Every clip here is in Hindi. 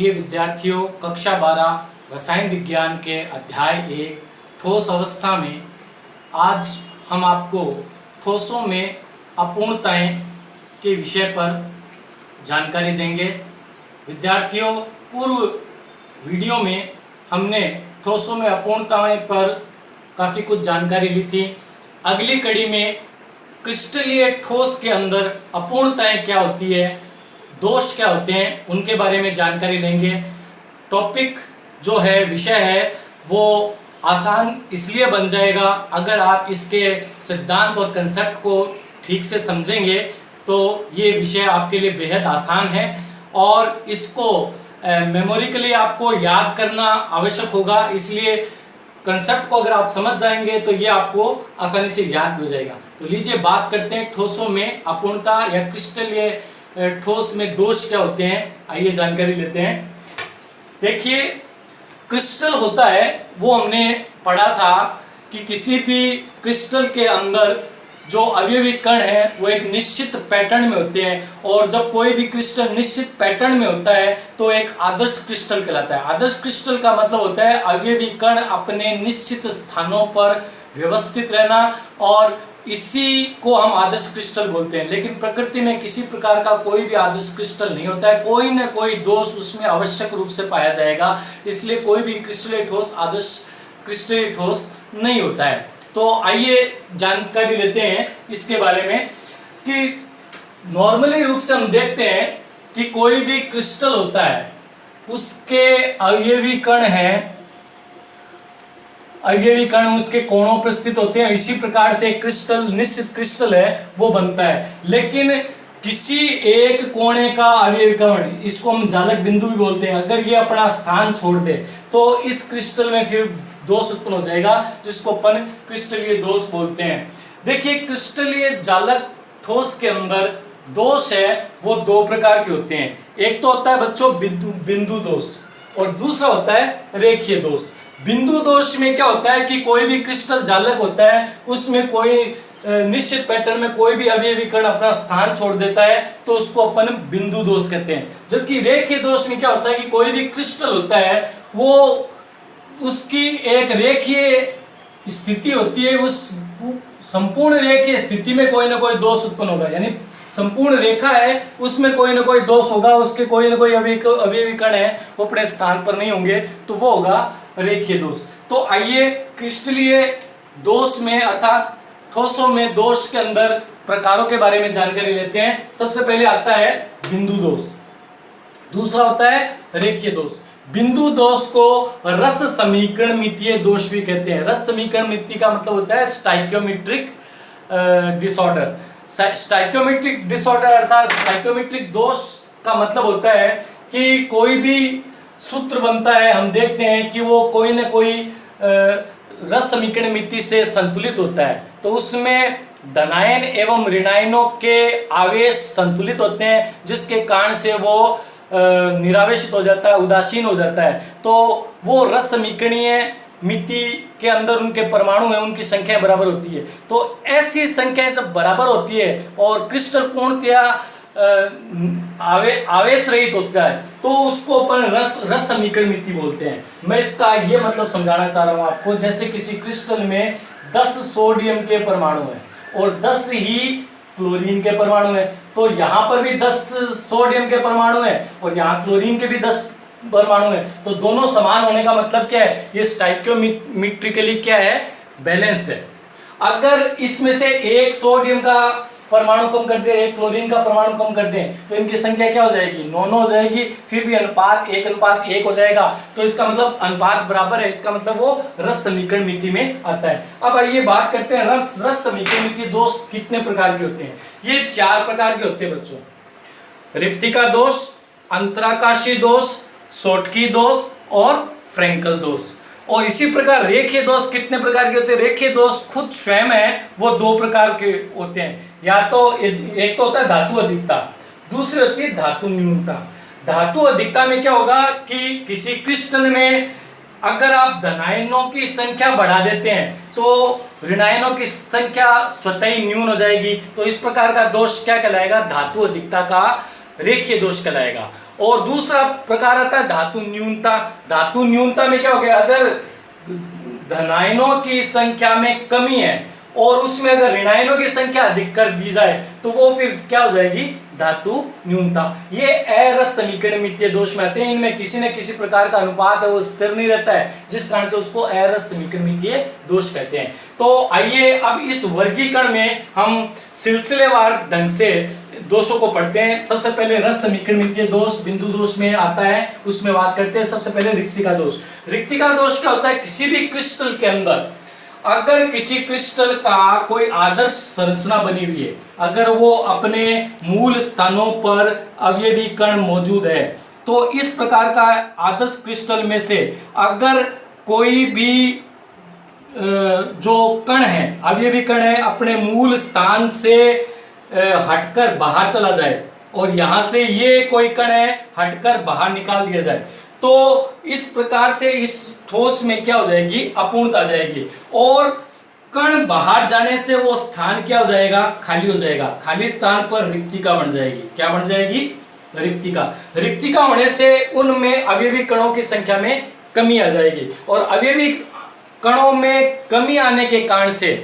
प्रिय विद्यार्थियों, कक्षा 12 रसायन विज्ञान के अध्याय 1 ठोस अवस्था में आज हम आपको ठोसों में अपूर्णताएं के विषय पर जानकारी देंगे। विद्यार्थियों, पूर्व वीडियो में हमने ठोसों में अपूर्णताएं पर काफ़ी कुछ जानकारी ली थी। अगली कड़ी में क्रिस्टलीय ठोस के अंदर अपूर्णताएं क्या होती है, दोष क्या होते हैं, उनके बारे में जानकारी लेंगे। टॉपिक जो है, विषय है, वो आसान इसलिए बन जाएगा अगर आप इसके सिद्धांत और कंसेप्ट को ठीक से समझेंगे तो ये विषय आपके लिए बेहद आसान है और इसको मेमोरी के लिए आपको याद करना आवश्यक होगा। इसलिए कंसेप्ट को अगर आप समझ जाएंगे तो ये आपको आसानी से याद हो जाएगा। तो लीजिए बात करते हैं ठोसों में अपूर्णता या क्रिस्टलीय ठोस में दोष क्या होते हैं। आइए जानकारी लेते हैं। देखिए, क्रिस्टल होता है, वो हमने पढ़ा था कि किसी भी क्रिस्टल के अंदर जो अवयवी कण है वो एक निश्चित पैटर्न में होते हैं और जब कोई भी क्रिस्टल निश्चित पैटर्न में होता है तो एक आदर्श क्रिस्टल कहलाता है। आदर्श क्रिस्टल का मतलब होता है अवयवी कण अपने निश्चित स्थानों पर व्यवस्थित रहना और इसी को हम आदर्श क्रिस्टल बोलते हैं। लेकिन प्रकृति में किसी प्रकार का कोई भी आदर्श क्रिस्टल नहीं होता है, कोई न कोई दोष उसमें आवश्यक रूप से पाया जाएगा। इसलिए कोई भी क्रिस्टलीय ठोस आदर्श क्रिस्टलीय ठोस नहीं होता है। तो आइए जानकारी लेते हैं इसके बारे में कि नॉर्मली रूप से हम देखते हैं कि कोई भी क्रिस्टल होता है, उसके अवयवी कण हैं, अवयवी कण उसके कोणों पर स्थित होते हैं। इसी प्रकार से एक क्रिस्टल, निश्चित क्रिस्टल है, वो बनता है। लेकिन किसी एक कोणे का अवयवी कण, इसको हम जालक बिंदु भी बोलते हैं, अगर ये अपना स्थान छोड़ दे तो इस क्रिस्टल में फिर दोष उत्पन्न हो जाएगा, जिसको अपन क्रिस्टलीय दोष बोलते हैं। देखिए, क्रिस्टलीय जालक ठोस के अंदर दोष है वो दो प्रकार के होते हैं। एक तो होता है बच्चों बिंदु दोष और दूसरा होता है रेखीय दोष। बिंदु दोष में क्या होता है कि कोई भी क्रिस्टल जालक होता है, उसमें कोई निश्चित पैटर्न में कोई भी अवयवी कण अपना स्थान छोड़ देता है तो उसको अपन बिंदु दोष कहते हैं। जबकि रेखीय दोष में क्या होता है कि कोई भी क्रिस्टल होता है वो उसकी एक रेखीय स्थिति होती है, उस संपूर्ण रेखीय स्थिति में कोई ना कोई दोष उत्पन्न होगा। यानी संपूर्ण रेखा है, उसमें कोई ना कोई दोष होगा, उसके कोई ना कोई अवयवी कण है वो अपने स्थान पर नहीं होंगे, तो वो होगा रेखीय दोष। तो आइए क्रिस्टलीय दोष में अर्थात ठोसों में दोष के अंदर प्रकारों के बारे में जानकारी लेते हैं। सबसे पहले आता है बिंदु दोष, दूसरा होता है रेखीय दोष। बिंदु दोष को रस समीकरणमितीय दोष भी कहते हैं। रस समीकरणमिति का मतलब होता है स्टाइकियोमेट्रिक डिसऑर्डर। स्टाइकियोमेट्रिक डिसऑर्डर अर्थात स्टाइकियोमेट्रिक दोष का मतलब होता है कि कोई भी सूत्र बनता है, हम देखते हैं कि वो कोई ना कोई रस समीकरणमिति से संतुलित होता है, तो उसमें धनायन एवं ऋणायनों के आवेश संतुलित होते हैं, जिसके कारण से वो निरावेशित हो जाता है, उदासीन हो जाता है। तो वो रस समीकरणीय मिति के अंदर उनके परमाणु हैं, उनकी संख्या बराबर होती है। तो ऐसी संख्याएं जब बराबर होती है और क्रिस्टल पूर्णतया आवेश रहित होता है तो उसको अपन रस समीकरण मिति बोलते हैं। मैं इसका ये मतलब समझाना चाह रहा हूँ आपको। जैसे किसी क्रिस्टल में 10 सोडियम के परमाणु हैं और 10 ही क्लोरीन के परमाणु हैं, तो यहाँ पर भी 10 सोडियम के परमाणु हैं और यहाँ क्लोरीन के भी 10 परमाणु हैं। तो दोनों समान होने का मतलब क्या है, ये स्टाइकियोमेट्रिकली क्या है, बैलेंस्ड है। अगर इसमें से एक सोडियम का परमाणु कम कर दे, एक क्लोरीन का परमाणु कम कर दें, तो इनकी संख्या क्या हो जाएगी, 9 हो जाएगी। फिर भी अनुपात 1:1 हो जाएगा, तो इसका मतलब अनुपात बराबर है, इसका मतलब वो रस समीकरण मिति में आता है। अब आइए बात करते हैं रस समीकरण मिति दोष कितने प्रकार के होते हैं। ये 4 प्रकार के होते हैं बच्चों। रिक्तिका दोष, अंतराकाशीय दोष, सोटकी दोष और फ्रैंकल दोष। और इसी प्रकार रेखीय दोष कितने प्रकार के होते हैं। रेखीय दोष खुद स्वयं है वो 2 प्रकार के होते हैं। या तो एक तो होता है धातु अधिकता, दूसरी होती है धातु न्यूनता। धातु अधिकता में क्या होगा कि किसी क्रिस्टल में अगर आप धनायनों की संख्या बढ़ा देते हैं तो ऋणायनों की संख्या स्वतः ही न्यून हो जाएगी। तो इस प्रकार का दोष क्या कहलाएगा, धातु अधिकता का रेखीय दोष कहलाएगा। और दूसरा प्रकार आता है धातु न्यूनता। धातु न्यूनता में क्या हो गया, अगर धनायनों की संख्या में कमी है और उसमें अगर ऋणायनों की संख्या अधिक कर दी जाए तो वो फिर क्या हो जाएगी, धातु न्यूनता। ये अरस समीकरणमितीय दोष में आते हैं। इनमें किसी न किसी प्रकार का अनुपात है वो स्थिर नहीं रहता है, जिस कारण से उसको अरस समीकरणमितीय दोष कहते हैं। तो आइए अब इस वर्गीकरण में हम सिलसिलेवार ढंग से दोषों को पढ़ते हैं। सबसे पहले रस समीकरणमितीय दोष बिंदु दोष में आता है, उसमें बात करते हैं। सबसे पहले रिक्तिका दोष। रिक्तिका दोष क्या होता है, किसी भी क्रिस्टल के अंदर अगर किसी क्रिस्टल का कोई आदर्श संरचना बनी हुई है, अगर वो अपने मूल स्थानों पर अवयवी कण मौजूद है, तो इस प्रकार का आदर्श क्रिस्टल में से अगर कोई भी जो कण है, अवयवी कण है, अपने मूल स्थान से हटकर बाहर चला जाए और यहां से ये कोई कण है हटकर बाहर निकाल दिया जाए, तो इस प्रकार से इस ठोस में क्या हो जाएगी, अपूर्णता आ जाएगी और कण बाहर जाने से वो स्थान क्या हो जाएगा, खाली हो जाएगा। खाली स्थान पर रिक्तिका बन जाएगी। क्या बन जाएगी, रिक्तिका। रिक्तिका होने से उनमें अवयवी कणों की संख्या में कमी आ जाएगी और अवयवी कणों में कमी आने के कारण से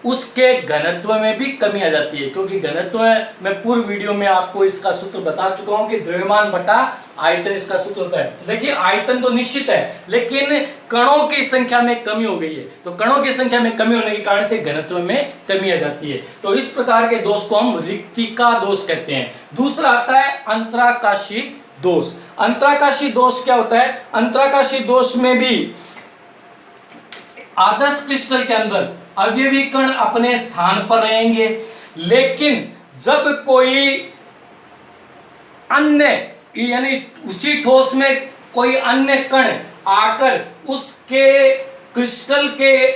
उसके घनत्व में भी कमी आ जाती है, क्योंकि घनत्व मैं पूर्व वीडियो में आपको इसका सूत्र बता चुका हूं कि द्रव्यमान बटा आयतन इसका सूत्र होता है। तो देखिए आयतन तो निश्चित है, लेकिन कणों की संख्या में कमी हो गई है, तो कणों की संख्या में कमी होने के कारण से घनत्व में कमी आ जाती है। तो इस प्रकार के दोष को हम रिक्तिका दोष कहते हैं। दूसरा आता है अंतराकाशी दोष। अंतराकाशी दोष क्या होता है, अंतराकाशी दोष में भी आदर्श क्रिस्टल के अंदर अवयवी कण अपने स्थान पर रहेंगे, लेकिन जब कोई अन्य यानी उसी ठोस में कोई अन्य कण आकर उसके क्रिस्टल के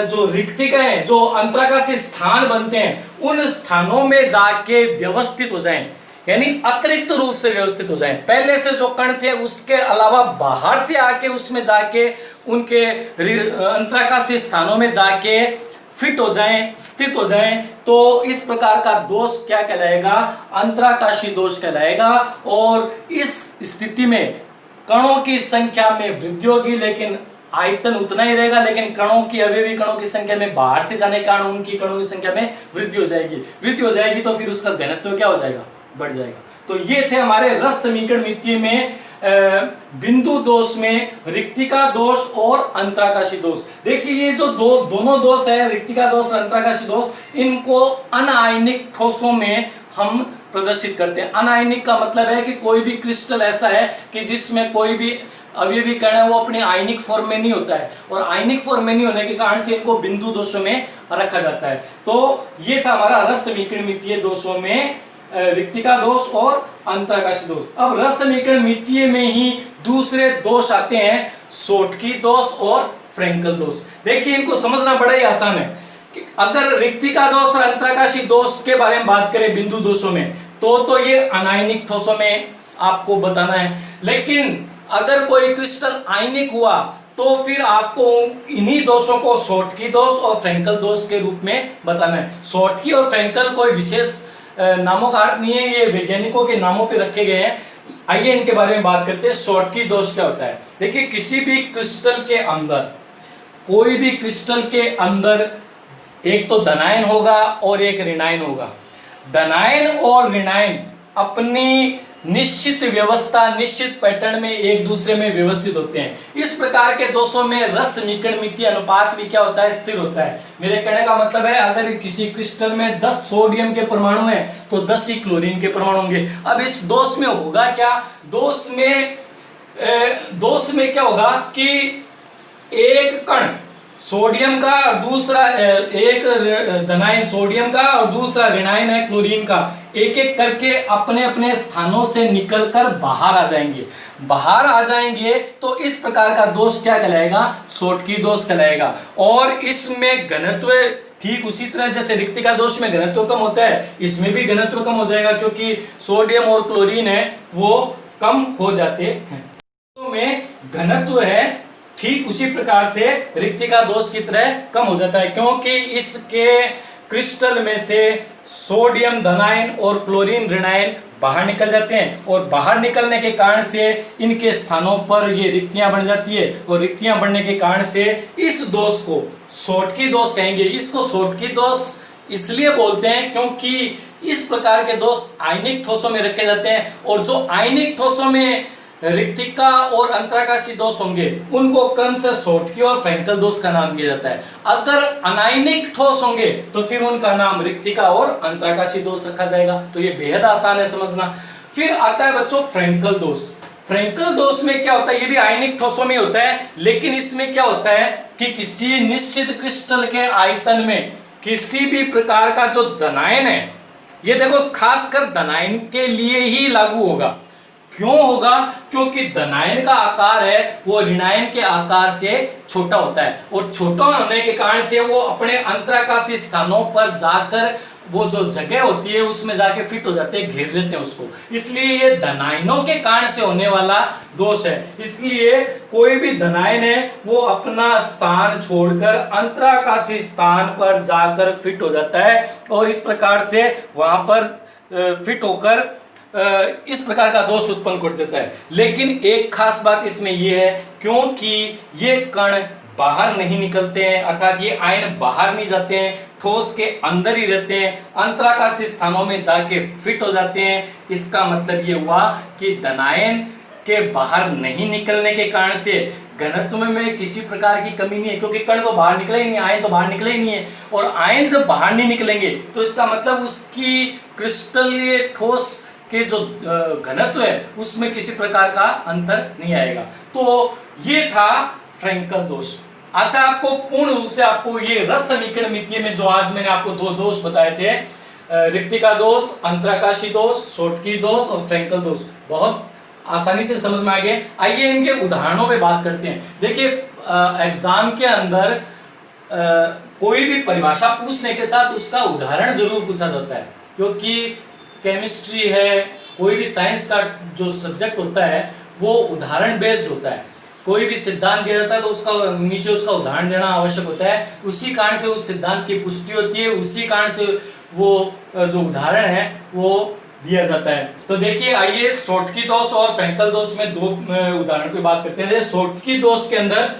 जो रिक्तिका हैं, जो अंतराकाशी स्थान बनते हैं, उन स्थानों में जाके व्यवस्थित हो जाएं, यानी अतिरिक्त रूप से व्यवस्थित हो जाएं। पहले से जो कण थे उसके अलावा बाहर से आके उसमें जाके उनके अंतराकाशी स्थानों में जाके फिट हो जाएं, स्थित हो जाएं, तो इस प्रकार का दोष क्या कहलाएगा, अंतराकाशी दोष कहलाएगा। और इस स्थिति में कणों की संख्या में वृद्धि होगी, लेकिन आयतन उतना ही रहेगा, लेकिन कणों की अवयवी कणों की संख्या में बाहर से जाने के कारण उनकी कणों की संख्या में वृद्धि हो जाएगी। वृद्धि हो जाएगी तो फिर उसका घनत्व क्या हो जाएगा, बढ़ जाएगा। तो ये थे हमारे रस समीकरणमितीय में बिंदु दोष में रिक्तिका दोष और अंतराकाशी दोष। देखिए ये जो दोनों दोष है, रिक्तिका दोष और अंतराकाशी दोष, इनको अनायनिक ठोसों में हम प्रदर्शित करते हैं। अनायनिक का मतलब है कि कोई भी क्रिस्टल ऐसा है कि जिसमें कोई भी अवयवी कण है वो अपने आयनिक फॉर्म में नहीं होता है, और आयनिक फॉर्म में नहीं होने के कारण से इनको बिंदु दोषों में रखा जाता है। तो ये था हमारा रस समीकरणमितीय दोषों में रिक्तिका दोष और अंतराकाशी दोष। अब रस समीकरणमितीय में ही दूसरे दोष आते हैं, सोटकी दोष और फ्रेंकल दोष। देखिए इनको समझना बड़ा ही आसान है कि अगर रिक्तिका दोष और अंतराकाशी दोष के बारे में बात करें बिंदु दोषों में, तो ये अनायनिक ठोसों में आपको बताना है, लेकिन अगर कोई क्रिस्टल आयनिक हुआ तो फिर आपको इन्हीं दोषों को शॉर्टकी दोष और फ्रेंकल दोष के रूप में बताना है। शॉर्टकी और फ्रेंकल कोई विशेष नामों का अर्थ नहीं है, ये वैज्ञानिकों के नामों पे रखे गए हैं। आइए इनके बारे में बात करते हैं। शॉर्टकी दोष क्या होता है, देखिए किसी भी क्रिस्टल के अंदर, कोई भी क्रिस्टल के अंदर एक तो धनायन होगा और एक ऋणायन होगा। धनायन और ऋणायन अपनी निश्चित व्यवस्था, निश्चित पैटर्न में एक दूसरे में व्यवस्थित होते हैं। इस प्रकार के दोषों में रस समीकरणमितीय अनुपात भी क्या होता है, स्थिर होता है। मेरे कहने का मतलब है अगर किसी क्रिस्टल में 10 सोडियम के परमाणु हैं तो 10 ही क्लोरीन के परमाणु होंगे। अब इस दोष में होगा क्या, दोष में क्या होगा कि एक कण सोडियम का और दूसरा, एक धनायन सोडियम का और दूसरा ऋणायन है क्लोरीन का, एक एक करके अपने अपने स्थानों से निकलकर बाहर आ जाएंगे। बाहर आ जाएंगे तो इस प्रकार का दोष क्या कहलाएगा, शॉर्टकी दोष कहलाएगा। और इसमें घनत्व ठीक उसी तरह जैसे रिक्तिका दोष में घनत्व कम होता है, इसमें भी घनत्व कम हो जाएगा, क्योंकि सोडियम और क्लोरीन है वो कम हो जाते हैं। तो में घनत्व है ठीक उसी प्रकार से रिक्तिका दोष की तरह कम हो जाता है, क्योंकि इसके क्रिस्टल में से सोडियम धनायन और क्लोरीन ऋणायन बाहर निकल जाते हैं, और बाहर निकलने के कारण से इनके स्थानों पर ये रिक्तियां बन जाती है, और रिक्तियां बनने के कारण से इस दोष को शॉटकी दोष कहेंगे। इसको शॉटकी दोष इसलिए बोलते हैं क्योंकि इस प्रकार के दोष आयनिक ठोसों में रखे जाते हैं, और जो आयनिक ठोसों में रिक्तिका और अंतराकाशी दोष होंगे उनको क्रमशः शॉटकी और फ्रैंकल दोष का नाम दिया जाता है। अगर अनायनिक ठोस होंगे तो फिर उनका नाम रिक्तिका और अंतराकाशी दोष रखा जाएगा। तो ये बेहद आसान है समझना। फिर आता है बच्चों फ्रैंकल दोष। फ्रैंकल दोष में क्या होता है, ये भी आयनिक ठोसों में होता है, लेकिन इसमें क्या होता है कि किसी निश्चित क्रिस्टल के आयतन में किसी भी प्रकार का जो धनायन है, ये देखो खासकर धनायन के लिए ही लागू होगा। क्यों होगा? क्योंकि धनायन का आकार है वो ऋणायन के आकार से छोटा होता है, और छोटा होने के कारण से वो अपने अंतराकाशी स्थानों पर जाकर वो जो जगह होती है उसमें जाके फिट हो जाते हैं, घेर लेते हैं उसको। इसलिए ये धनायनों के कारण से होने वाला दोष है। इसलिए कोई भी धनायन है वो अपना स्थान छोड़कर अंतराकाशी स्थान पर जाकर फिट हो जाता है, और इस प्रकार से वहां पर फिट होकर इस प्रकार का दोष उत्पन्न कर देता है। लेकिन एक खास बात इसमें यह है, क्योंकि ये कण बाहर नहीं निकलते हैं, अर्थात ये आयन बाहर नहीं जाते हैं, ठोस के अंदर ही रहते हैं, अंतराकाशी स्थानों में जाके फिट हो जाते हैं। इसका मतलब ये हुआ कि धनायन के बाहर नहीं निकलने के कारण से घनत्व में किसी प्रकार की कमी नहीं है, क्योंकि कण तो बाहर निकले ही नहीं, आयन तो बाहर निकले ही नहीं है। और आयन जब बाहर नहीं निकलेंगे तो इसका मतलब उसकी क्रिस्टलीय ठोस के जो घनत्व है उसमें किसी प्रकार का अंतर नहीं आएगा। तो ये था फ्रैंकल दोष। आशा आपको पूर्ण रूप से आपको ये रस समीकरण मितीय में जो आज मैंने आपको दो दोष बताए थे, रिक्तिका दोष, अंतराकाशी दोष, शॉटकी दोष और फ्रैंकल दोष, बहुत आसानी से समझ में आ गए। आइए इनके उदाहरणों पे बात करते हैं। देखिए एग्जाम के अंदर कोई भी परिभाषा पूछने के साथ उसका उदाहरण जरूर पूछा जाता है, क्योंकि केमिस्ट्री है, कोई भी साइंस का जो सब्जेक्ट होता है वो उदाहरण बेस्ड होता है। कोई भी सिद्धांत दिया जाता है तो उसका नीचे उसका उदाहरण देना आवश्यक होता है। उसी कारण से उस सिद्धांत की पुष्टि होती है, उसी कारण से वो जो उदाहरण है वो दिया जाता है। तो देखिए आइए शॉटकी दोष और फ्रैंकल दोष में दो उदाहरण की बात करते हैं। शॉटकी दोष के अंदर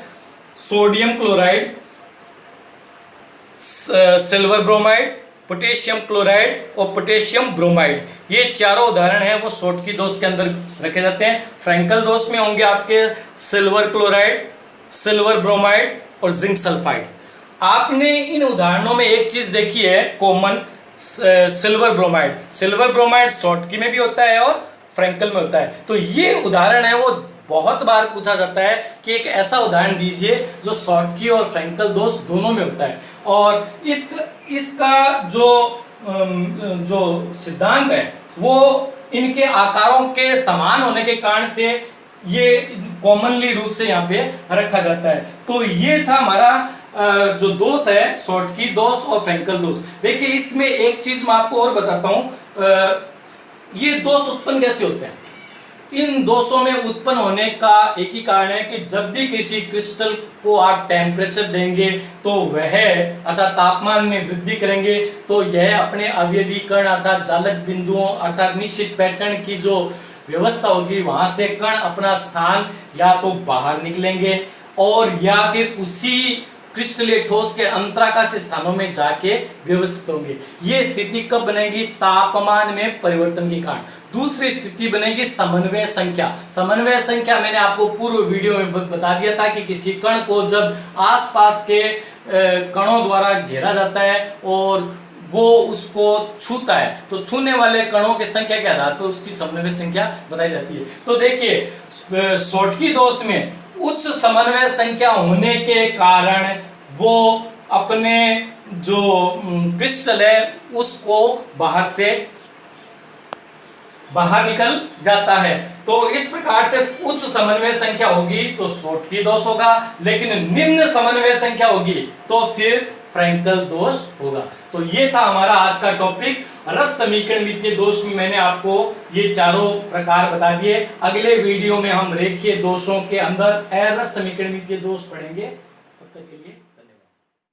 sodium chloride, silver bromide, potassium chloride और पोटेशियम ब्रोमाइड, ये चारों उदाहरण हैं वो शॉटकी दोष के अंदर रखे जाते हैं। फ्रैंकल दोष में होंगे आपके सिल्वर क्लोराइड, सिल्वर ब्रोमाइड और जिंक सल्फाइड। आपने इन उदाहरणों में एक चीज देखी है common, silver bromide. Silver bromide Schottky में भी होता है और फ्रैंकल में होता है। तो ये उदाहरण है वो बहुत बार पूछा जाता है कि एक ऐसा उदाहरण दीजिए जो शॉटकी और फ्रैंकल दोष दोनों में होता है। और इसका जो सिद्धांत है वो इनके आकारों के समान होने के कारण से ये कॉमनली रूप से यहाँ पे रखा जाता है। तो ये था हमारा जो दोष है शॉटकी दोष और फ्रैंकल दोष। देखिए इसमें एक चीज मैं आपको और बताता हूँ, ये दोष उत्पन्न कैसे होते हैं। इन दोषों में उत्पन्न होने का एक ही कारण है कि जब भी किसी क्रिस्टल को आप टेम्परेचर देंगे तो वह अर्थात तापमान में वृद्धि करेंगे तो यह अपने अवयवीकरण अर्थात जालक बिंदुओं अर्थात निश्चित पैटर्न की जो व्यवस्था होगी वहां से कण अपना स्थान या तो बाहर निकलेंगे और या फिर उसी क्रिस्टलीय ठोस के अंतराकाशी स्थानों में जाके व्यवस्थित होंगे। ये स्थिति कब बनेगी? तापमान में परिवर्तन के कारण। दूसरी स्थिति बनेगी समन्वय संख्या। समन्वय संख्या मैंने आपको पूर्व वीडियो में बता दिया था कि किसी कण को जब आसपास के कणों द्वारा घेरा जाता है और वो उसको छूता है तो छूने वाले कणों की संख्या के आधार पर उसकी समन्वय संख्या बताई जाती है। तो देखिए शॉटकी दोष में उच्च समन्वय संख्या होने के कारण वो अपने जो क्रिस्टल है उसको बाहर निकल जाता है। तो इस प्रकार से उच्च समन्वय संख्या होगी तो शॉटकी दोष होगा, लेकिन निम्न समन्वय संख्या होगी तो फिर फ्रैंकल दोष होगा। तो ये था हमारा आज का टॉपिक रस समीकरण मितीय दोष में मैंने आपको ये चारों प्रकार बता दिए। अगले वीडियो में हम रेखीय दोषों के अंदर अरस समीकरण मितीय दोष पढ़ेंगे। तब तक के लिए